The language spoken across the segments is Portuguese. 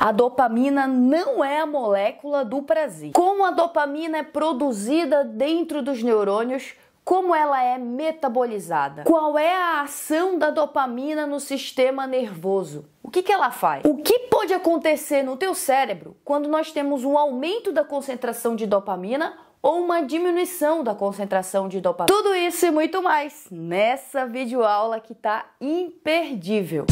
A dopamina não é a molécula do prazer. Como a dopamina é produzida dentro dos neurônios, como ela é metabolizada? Qual é a ação da dopamina no sistema nervoso? O que ela faz? O que pode acontecer no teu cérebro quando nós temos um aumento da concentração de dopamina ou uma diminuição da concentração de dopamina? Tudo isso e muito mais nessa videoaula que tá imperdível.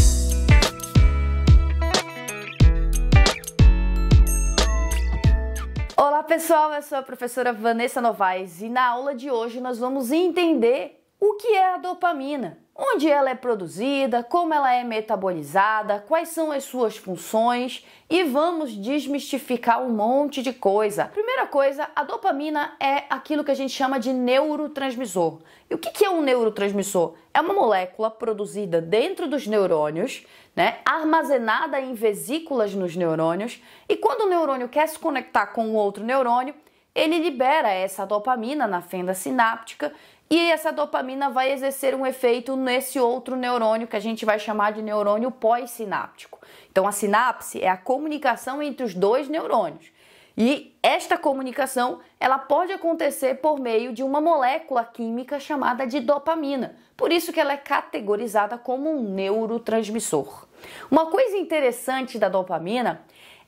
Olá pessoal, eu sou a professora Vanessa Novaes e na aula de hoje nós vamos entender o que é a dopamina, onde ela é produzida, como ela é metabolizada, quais são as suas funções e vamos desmistificar um monte de coisa. Primeira coisa, a dopamina é aquilo que a gente chama de neurotransmissor. E o que é um neurotransmissor? É uma molécula produzida dentro dos neurônios, armazenada em vesículas nos neurônios, e quando o neurônio quer se conectar com o outro neurônio, ele libera essa dopamina na fenda sináptica e essa dopamina vai exercer um efeito nesse outro neurônio que a gente vai chamar de neurônio pós-sináptico. Então a sinapse é a comunicação entre os dois neurônios. E esta comunicação, ela pode acontecer por meio de uma molécula química chamada de dopamina. Por isso que ela é categorizada como um neurotransmissor. Uma coisa interessante da dopamina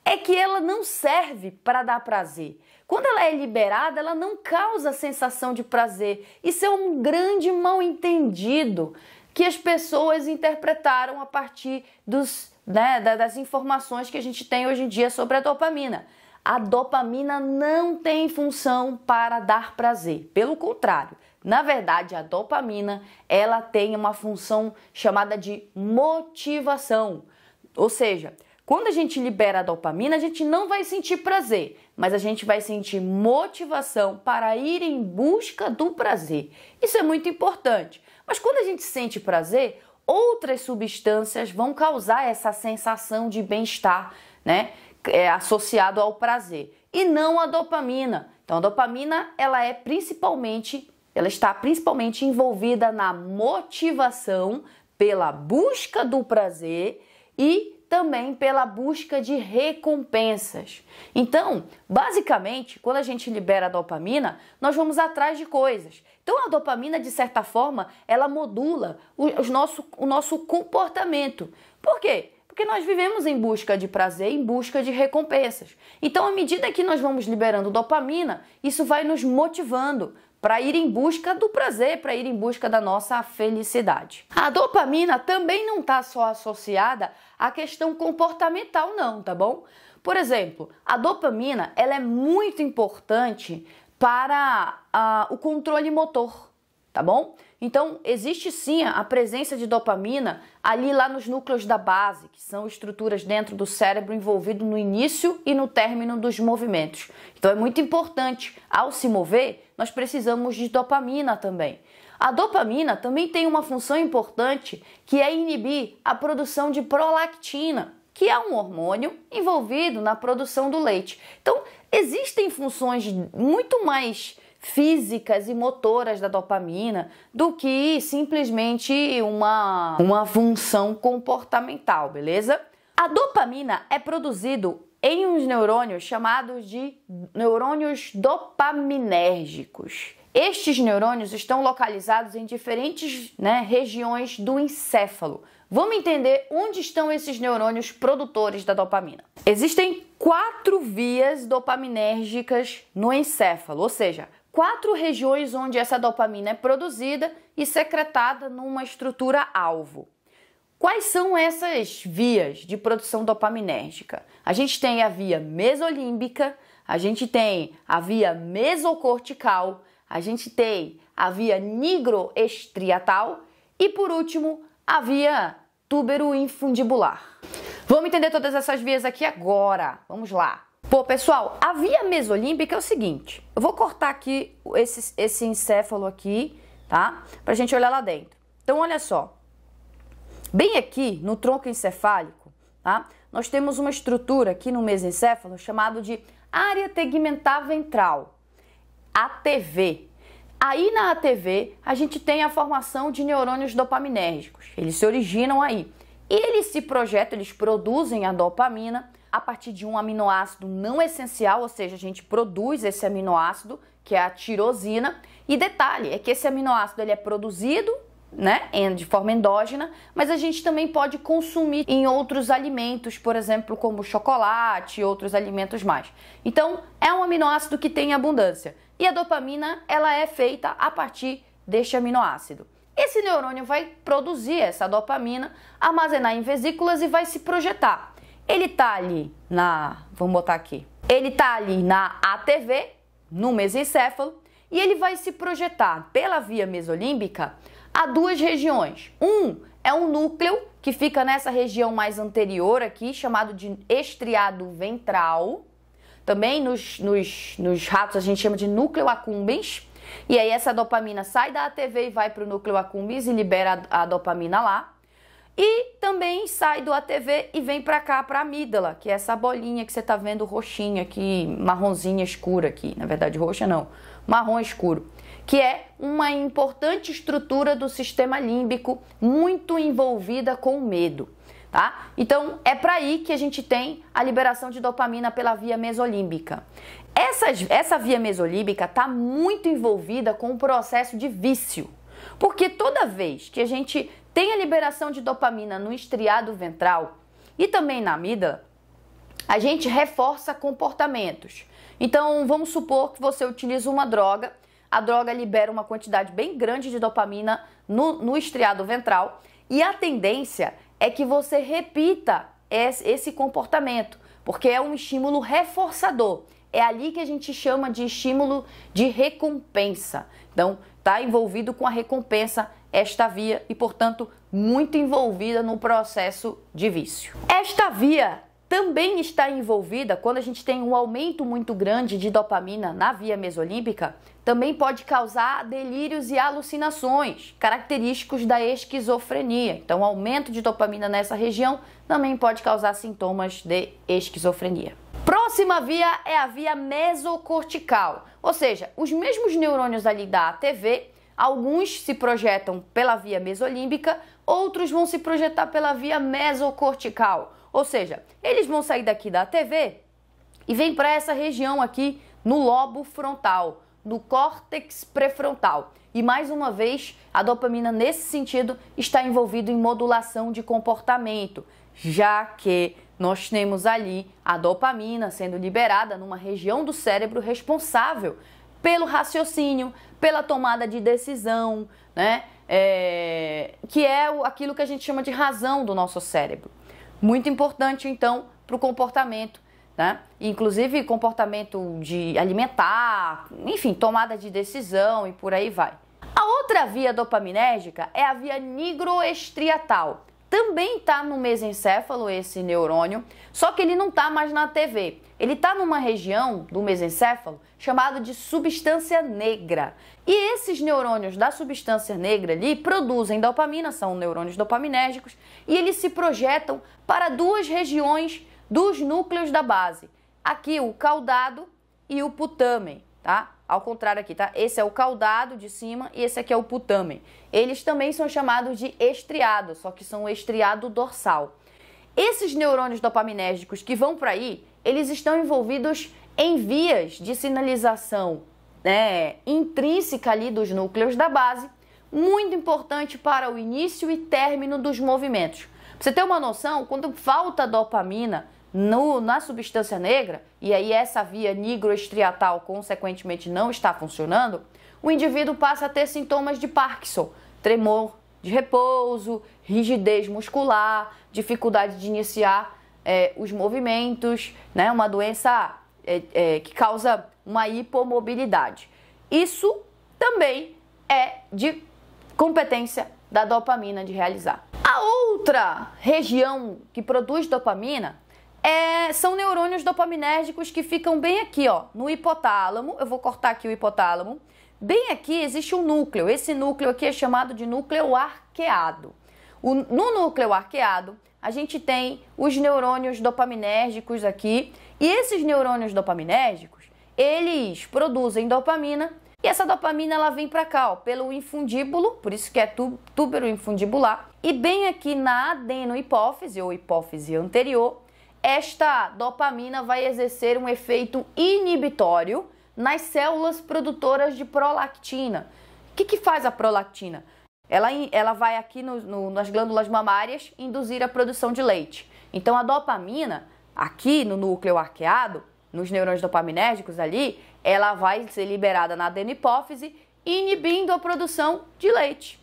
é que ela não serve para dar prazer. Quando ela é liberada, ela não causa sensação de prazer. Isso é um grande mal-entendido que as pessoas interpretaram a partir das informações que a gente tem hoje em dia sobre a dopamina. A dopamina não tem função para dar prazer. Pelo contrário, na verdade, a dopamina ela tem uma função chamada de motivação. Ou seja, quando a gente libera a dopamina, a gente não vai sentir prazer, mas a gente vai sentir motivação para ir em busca do prazer. Isso é muito importante. Mas quando a gente sente prazer, outras substâncias vão causar essa sensação de bem-estar, associado ao prazer, e não a dopamina. Então a dopamina ela está principalmente envolvida na motivação pela busca do prazer e também pela busca de recompensas. Então, basicamente, quando a gente libera a dopamina, nós vamos atrás de coisas. Então, a dopamina, de certa forma, ela modula o nosso comportamento. Por quê? Porque nós vivemos em busca de prazer, em busca de recompensas. Então, à medida que nós vamos liberando dopamina, isso vai nos motivando para ir em busca do prazer, para ir em busca da nossa felicidade. A dopamina também não está só associada à questão comportamental não, tá bom? Por exemplo, a dopamina ela é muito importante para o controle motor, tá bom? Então, existe sim a presença de dopamina ali lá nos núcleos da base, que são estruturas dentro do cérebro envolvido no início e no término dos movimentos. Então, é muito importante, ao se mover, nós precisamos de dopamina também. A dopamina também tem uma função importante, que é inibir a produção de prolactina, que é um hormônio envolvido na produção do leite. Então, existem funções muito mais físicas e motoras da dopamina do que simplesmente uma função comportamental, beleza? A dopamina é produzido em uns neurônios chamados de neurônios dopaminérgicos. Estes neurônios estão localizados em diferentes regiões do encéfalo. Vamos entender onde estão esses neurônios produtores da dopamina. Existem 4 vias dopaminérgicas no encéfalo, ou seja, 4 regiões onde essa dopamina é produzida e secretada numa estrutura-alvo. Quais são essas vias de produção dopaminérgica? A gente tem a via mesolímbica, a gente tem a via mesocortical, a gente tem a via nigroestriatal e, por último, a via túbero-infundibular. Vamos entender todas essas vias aqui agora. Vamos lá. Pô, pessoal, a via mesolímbica é o seguinte. Eu vou cortar aqui esse encéfalo aqui, tá? Pra gente olhar lá dentro. Então, olha só. Bem aqui, no tronco encefálico, tá? Nós temos uma estrutura aqui no mesencéfalo chamado de área tegmentar ventral, ATV. Aí na ATV, a gente tem a formação de neurônios dopaminérgicos. Eles se originam aí. Eles se projetam, eles produzem a dopamina a partir de um aminoácido não essencial, ou seja, a gente produz esse aminoácido, que é a tirosina. E detalhe, é que esse aminoácido ele é produzido, né, de forma endógena, mas a gente também pode consumir em outros alimentos, por exemplo, como chocolate e outros alimentos mais. Então, é um aminoácido que tem abundância. E a dopamina, ela é feita a partir deste aminoácido. Esse neurônio vai produzir essa dopamina, armazenar em vesículas e vai se projetar. Ele tá ali vamos botar aqui. Ele tá ali na ATV, no mesencéfalo, e ele vai se projetar pela via mesolímbica a duas regiões. É um núcleo que fica nessa região mais anterior aqui, chamado de estriado ventral. Também nos ratos a gente chama de núcleo accumbens. E aí essa dopamina sai da ATV e vai para o núcleo accumbens e libera a dopamina lá. E também sai do ATV e vem para cá, para a amígdala, que é essa bolinha que você está vendo roxinha aqui, marronzinha escura aqui. Na verdade, roxa não, marrom escuro. Que é uma importante estrutura do sistema límbico, muito envolvida com o medo, tá? Então, é para aí que a gente tem a liberação de dopamina pela via mesolímbica. Essa via mesolímbica está muito envolvida com o processo de vício, porque toda vez que a gente tem a liberação de dopamina no estriado ventral e também na amígdala, a gente reforça comportamentos. Então, vamos supor que você utiliza uma droga, a droga libera uma quantidade bem grande de dopamina no estriado ventral e a tendência é que você repita esse comportamento, porque é um estímulo reforçador. É ali que a gente chama de estímulo de recompensa. Então, está envolvido com a recompensa esta via e, portanto, muito envolvida no processo de vício. Esta via também está envolvida quando a gente tem um aumento muito grande de dopamina na via mesolímbica, também pode causar delírios e alucinações, característicos da esquizofrenia. Então, aumento de dopamina nessa região também pode causar sintomas de esquizofrenia. Próxima via é a via mesocortical, ou seja, os mesmos neurônios ali da ATV, alguns se projetam pela via mesolímbica, outros vão se projetar pela via mesocortical. Ou seja, eles vão sair daqui da ATV e vêm para essa região aqui no lobo frontal, no córtex pré-frontal. E mais uma vez, a dopamina nesse sentido está envolvida em modulação de comportamento, já que nós temos ali a dopamina sendo liberada numa região do cérebro responsável pelo raciocínio, pela tomada de decisão, né? Que é aquilo que a gente chama de razão do nosso cérebro. Muito importante, então, para o comportamento, né? Inclusive comportamento de alimentar, enfim, tomada de decisão e por aí vai. A outra via dopaminérgica é a via nigroestriatal. Também está no mesencéfalo esse neurônio, só que ele não está mais na ATV. Ele está numa região do mesencéfalo chamada de substância negra. E esses neurônios da substância negra ali produzem dopamina, são neurônios dopaminérgicos, e eles se projetam para duas regiões dos núcleos da base. Aqui o caudado e o putamen, tá? Ao contrário aqui, tá? Esse é o caudado de cima e esse aqui é o putamen. Eles também são chamados de estriado, só que são estriado dorsal. Esses neurônios dopaminérgicos que vão para aí, eles estão envolvidos em vias de sinalização, né, intrínseca ali dos núcleos da base, muito importante para o início e término dos movimentos. Pra você ter uma noção, quando falta dopamina na substância negra, e aí essa via nigroestriatal consequentemente não está funcionando, o indivíduo passa a ter sintomas de Parkinson, tremor de repouso, rigidez muscular, dificuldade de iniciar os movimentos, né? Uma doença que causa uma hipomobilidade. Isso também é de competência da dopamina de realizar. A outra região que produz dopamina são neurônios dopaminérgicos que ficam bem aqui, ó, no hipotálamo. Eu vou cortar aqui o hipotálamo. Bem aqui existe um núcleo. Esse núcleo aqui é chamado de núcleo arqueado. No núcleo arqueado, a gente tem os neurônios dopaminérgicos aqui. E esses neurônios dopaminérgicos, eles produzem dopamina. E essa dopamina ela vem para cá, ó, pelo infundíbulo, por isso que é túbero infundibular. E bem aqui na adenohipófise, ou hipófise anterior, esta dopamina vai exercer um efeito inibitório nas células produtoras de prolactina. O que faz a prolactina? Ela vai aqui nas glândulas mamárias induzir a produção de leite. Então a dopamina, aqui no núcleo arqueado, nos neurônios dopaminérgicos ali, ela vai ser liberada na adenopófise, inibindo a produção de leite.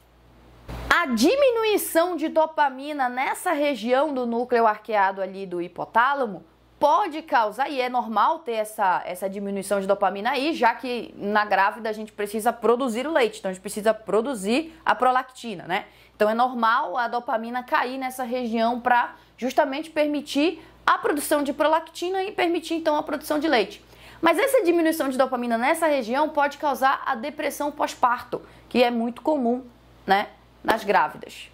A diminuição de dopamina nessa região do núcleo arqueado ali do hipotálamo pode causar, e é normal ter essa diminuição de dopamina aí, já que na grávida a gente precisa produzir o leite, então a gente precisa produzir a prolactina, né? Então é normal a dopamina cair nessa região para justamente permitir a produção de prolactina e permitir então a produção de leite. Mas essa diminuição de dopamina nessa região pode causar a depressão pós-parto, que é muito comum, né, nas grávidas.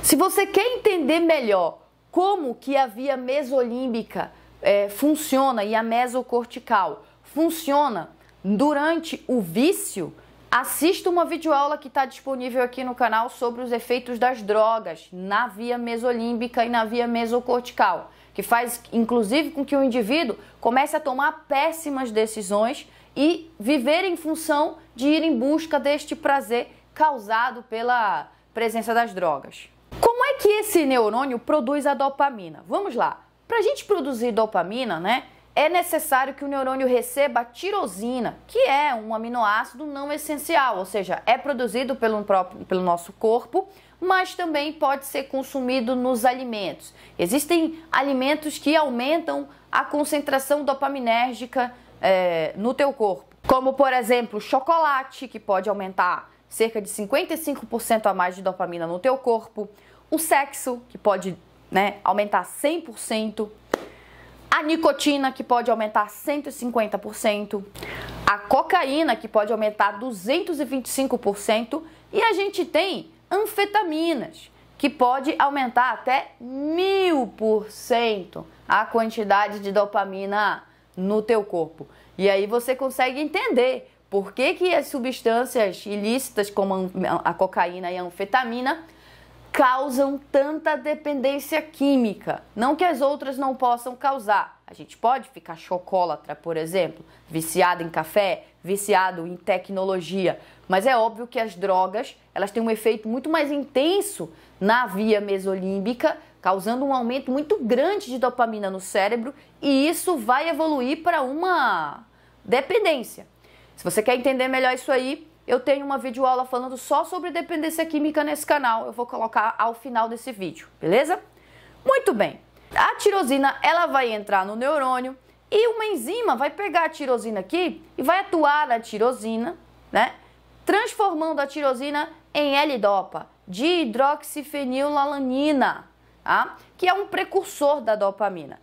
Se você quer entender melhor como que a via mesolímbica funciona e a mesocortical funciona durante o vício, assista uma videoaula que está disponível aqui no canal sobre os efeitos das drogas na via mesolímbica e na via mesocortical, que faz inclusive com que o indivíduo comece a tomar péssimas decisões e viver em função de ir em busca deste prazer causado pela presença das drogas. Como é que esse neurônio produz a dopamina? Vamos lá. Para a gente produzir dopamina, né, é necessário que o neurônio receba a tirosina, que é um aminoácido não essencial, ou seja, é produzido pelo nosso corpo, mas também pode ser consumido nos alimentos. Existem alimentos que aumentam a concentração dopaminérgica no teu corpo, como por exemplo chocolate, que pode aumentar cerca de 55% a mais de dopamina no teu corpo, o sexo, que pode, né, aumentar 100%, a nicotina, que pode aumentar 150%, a cocaína, que pode aumentar 225%, e a gente tem anfetaminas, que pode aumentar até 1000% a quantidade de dopamina no teu corpo. E aí você consegue entender por que as substâncias ilícitas, como a cocaína e a anfetamina, causam tanta dependência química. Não que as outras não possam causar. A gente pode ficar chocolatra, por exemplo, viciado em café, viciado em tecnologia. Mas é óbvio que as drogas, elas têm um efeito muito mais intenso na via mesolímbica, causando um aumento muito grande de dopamina no cérebro, e isso vai evoluir para uma dependência. Se você quer entender melhor isso aí, eu tenho uma videoaula falando só sobre dependência química nesse canal. Eu vou colocar ao final desse vídeo, beleza? Muito bem. A tirosina, ela vai entrar no neurônio e uma enzima vai pegar a tirosina aqui e vai atuar na tirosina, né? Transformando a tirosina em L-dopa, dihidroxifenilalanina, tá? Que é um precursor da dopamina.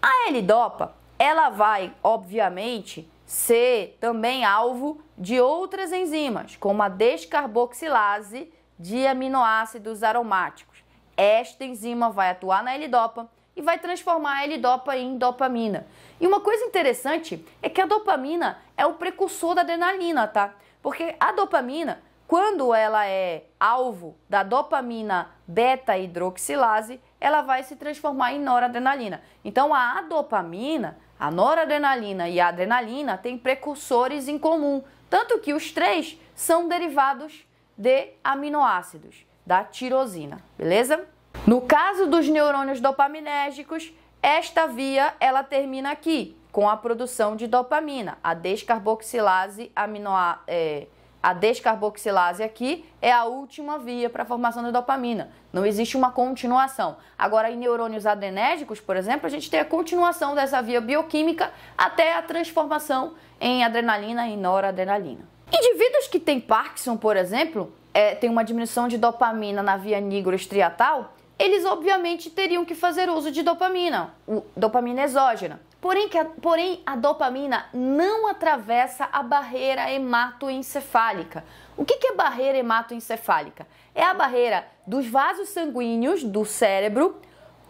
A L-dopa, ela vai, obviamente, ser também alvo de outras enzimas, como a descarboxilase de aminoácidos aromáticos. Esta enzima vai atuar na L-dopa e vai transformar a L-dopa em dopamina. E uma coisa interessante é que a dopamina é o precursor da adrenalina, tá? Porque a dopamina, quando ela é alvo da dopamina beta-hidroxilase, ela vai se transformar em noradrenalina. Então a dopamina, a noradrenalina e a adrenalina têm precursores em comum, tanto que os três são derivados de aminoácidos, da tirosina, beleza? No caso dos neurônios dopaminérgicos, esta via ela termina aqui, com a produção de dopamina. A descarboxilase a descarboxilase aqui é a última via para a formação de dopamina. Não existe uma continuação. Agora, em neurônios adrenérgicos, por exemplo, a gente tem a continuação dessa via bioquímica até a transformação em adrenalina e noradrenalina. Indivíduos que têm Parkinson, por exemplo, tem uma diminuição de dopamina na via nigroestriatal, eles obviamente teriam que fazer uso de dopamina exógena. Porém, a dopamina não atravessa a barreira hematoencefálica. O que é barreira hematoencefálica? É a barreira dos vasos sanguíneos do cérebro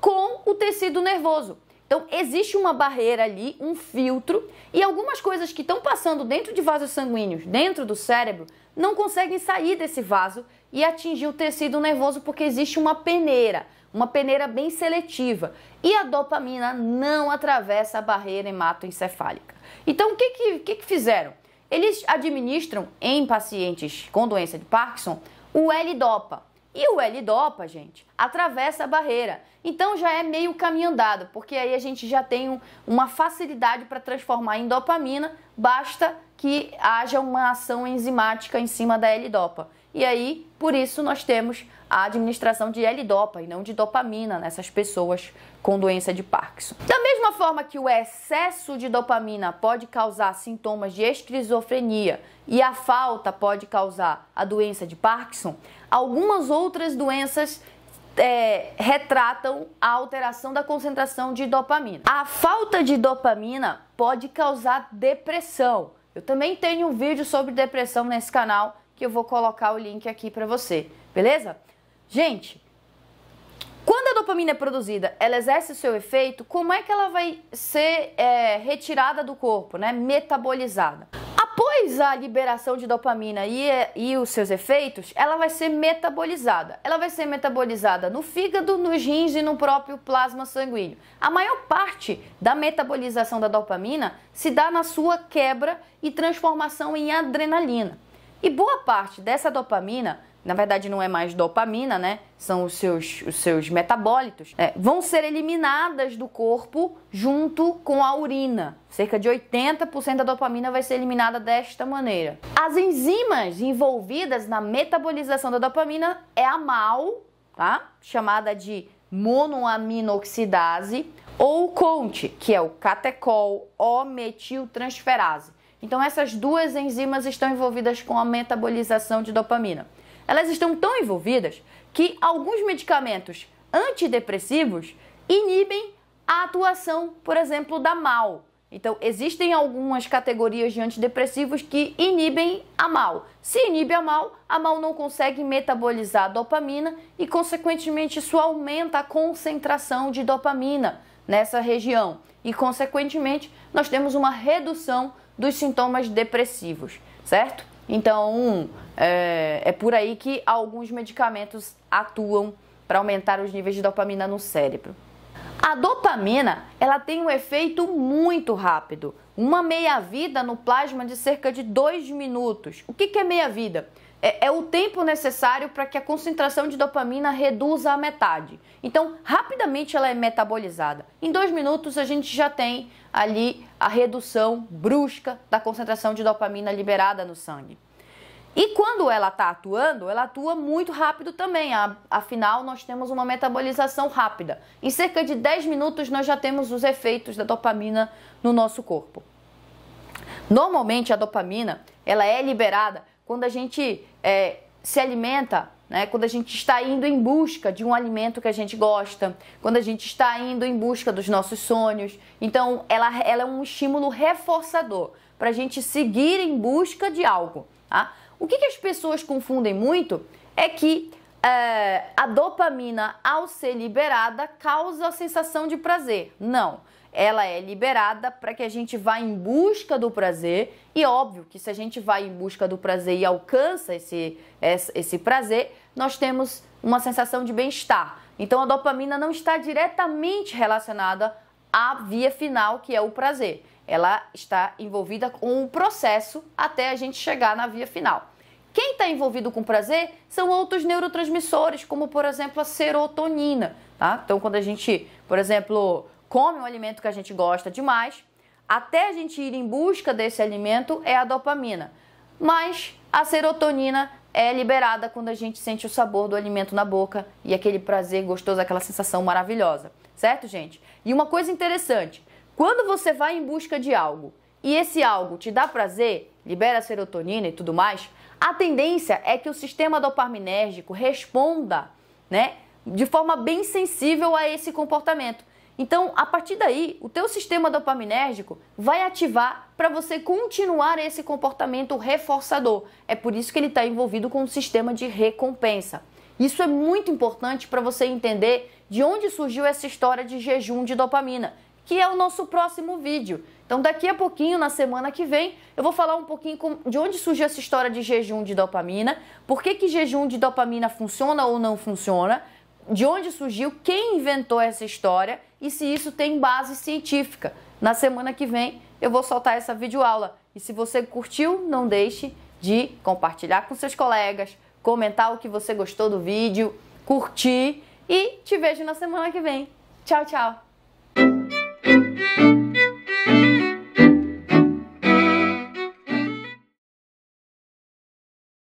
com o tecido nervoso. Então, existe uma barreira ali, um filtro, e algumas coisas que estão passando dentro de vasos sanguíneos, dentro do cérebro, não conseguem sair desse vaso e atingir o tecido nervoso porque existe uma peneira. uma peneira bem seletiva. E a dopamina não atravessa a barreira hematoencefálica. Então, o que fizeram? Eles administram em pacientes com doença de Parkinson o L-Dopa. E o L-Dopa, gente, atravessa a barreira. Então já é meio caminho andado, porque aí a gente já tem uma facilidade para transformar em dopamina, basta que haja uma ação enzimática em cima da L-Dopa. E aí, por isso, nós temos a administração de L-Dopa e não de dopamina nessas pessoas com doença de Parkinson. Da mesma forma que o excesso de dopamina pode causar sintomas de esquizofrenia e a falta pode causar a doença de Parkinson, algumas outras doenças retratam a alteração da concentração de dopamina. A falta de dopamina pode causar depressão. Eu também tenho um vídeo sobre depressão nesse canal que eu vou colocar o link aqui para você, beleza? Gente, quando a dopamina é produzida, ela exerce o seu efeito, como é que ela vai ser retirada do corpo, né? Metabolizada. Após a liberação de dopamina e os seus efeitos, ela vai ser metabolizada. Ela vai ser metabolizada no fígado, nos rins e no próprio plasma sanguíneo. A maior parte da metabolização da dopamina se dá na sua quebra e transformação em adrenalina. E boa parte dessa dopamina, na verdade não é mais dopamina, né? São os seus metabólitos, vão ser eliminadas do corpo junto com a urina. Cerca de 80% da dopamina vai ser eliminada desta maneira. As enzimas envolvidas na metabolização da dopamina é a MAO, tá? Chamada de monoaminoxidase, ou o CONT, que é o catecol O-metiltransferase. Então essas duas enzimas estão envolvidas com a metabolização de dopamina. Elas estão tão envolvidas que alguns medicamentos antidepressivos inibem a atuação, por exemplo, da MAO. Então, existem algumas categorias de antidepressivos que inibem a MAO. Se inibe a MAO não consegue metabolizar a dopamina e, consequentemente, isso aumenta a concentração de dopamina nessa região. E, consequentemente, nós temos uma redução dos sintomas depressivos, certo? Então, é por aí que alguns medicamentos atuam para aumentar os níveis de dopamina no cérebro. A dopamina, ela tem um efeito muito rápido, uma meia-vida no plasma de cerca de 2 minutos. O que é meia-vida? É o tempo necessário para que a concentração de dopamina reduza a metade. Então, rapidamente ela é metabolizada. Em 2 minutos a gente já tem ali a redução brusca da concentração de dopamina liberada no sangue. E quando ela está atuando, ela atua muito rápido também. Afinal, nós temos uma metabolização rápida. Em cerca de 10 minutos nós já temos os efeitos da dopamina no nosso corpo. Normalmente a dopamina ela é liberada quando a gente se alimenta, né? Quando a gente está indo em busca de um alimento que a gente gosta, quando a gente está indo em busca dos nossos sonhos. Então, ela é um estímulo reforçador para a gente seguir em busca de algo. Tá? O que as pessoas confundem muito é que a dopamina, ao ser liberada, causa a sensação de prazer. Não. Ela é liberada para que a gente vá em busca do prazer e óbvio que se a gente vai em busca do prazer e alcança esse prazer, nós temos uma sensação de bem-estar. Então a dopamina não está diretamente relacionada à via final, que é o prazer. Ela está envolvida com o processo até a gente chegar na via final. Quem está envolvido com prazer são outros neurotransmissores, como por exemplo a serotonina. Tá? Então quando a gente, por exemplo, come um alimento que a gente gosta demais, até a gente ir em busca desse alimento é a dopamina. Mas a serotonina é liberada quando a gente sente o sabor do alimento na boca e aquele prazer gostoso, aquela sensação maravilhosa. Certo, gente? E uma coisa interessante, quando você vai em busca de algo e esse algo te dá prazer, libera serotonina e tudo mais, a tendência é que o sistema dopaminérgico responda, né, de forma bem sensível a esse comportamento. Então, a partir daí, o teu sistema dopaminérgico vai ativar para você continuar esse comportamento reforçador. É por isso que ele está envolvido com um sistema de recompensa. Isso é muito importante para você entender de onde surgiu essa história de jejum de dopamina, que é o nosso próximo vídeo. Então, daqui a pouquinho, na semana que vem, eu vou falar um pouquinho de onde surgiu essa história de jejum de dopamina, por que jejum de dopamina funciona ou não funciona, de onde surgiu, quem inventou essa história e se isso tem base científica. Na semana que vem eu vou soltar essa videoaula. E se você curtiu, não deixe de compartilhar com seus colegas, comentar o que você gostou do vídeo, curtir e te vejo na semana que vem. Tchau, tchau!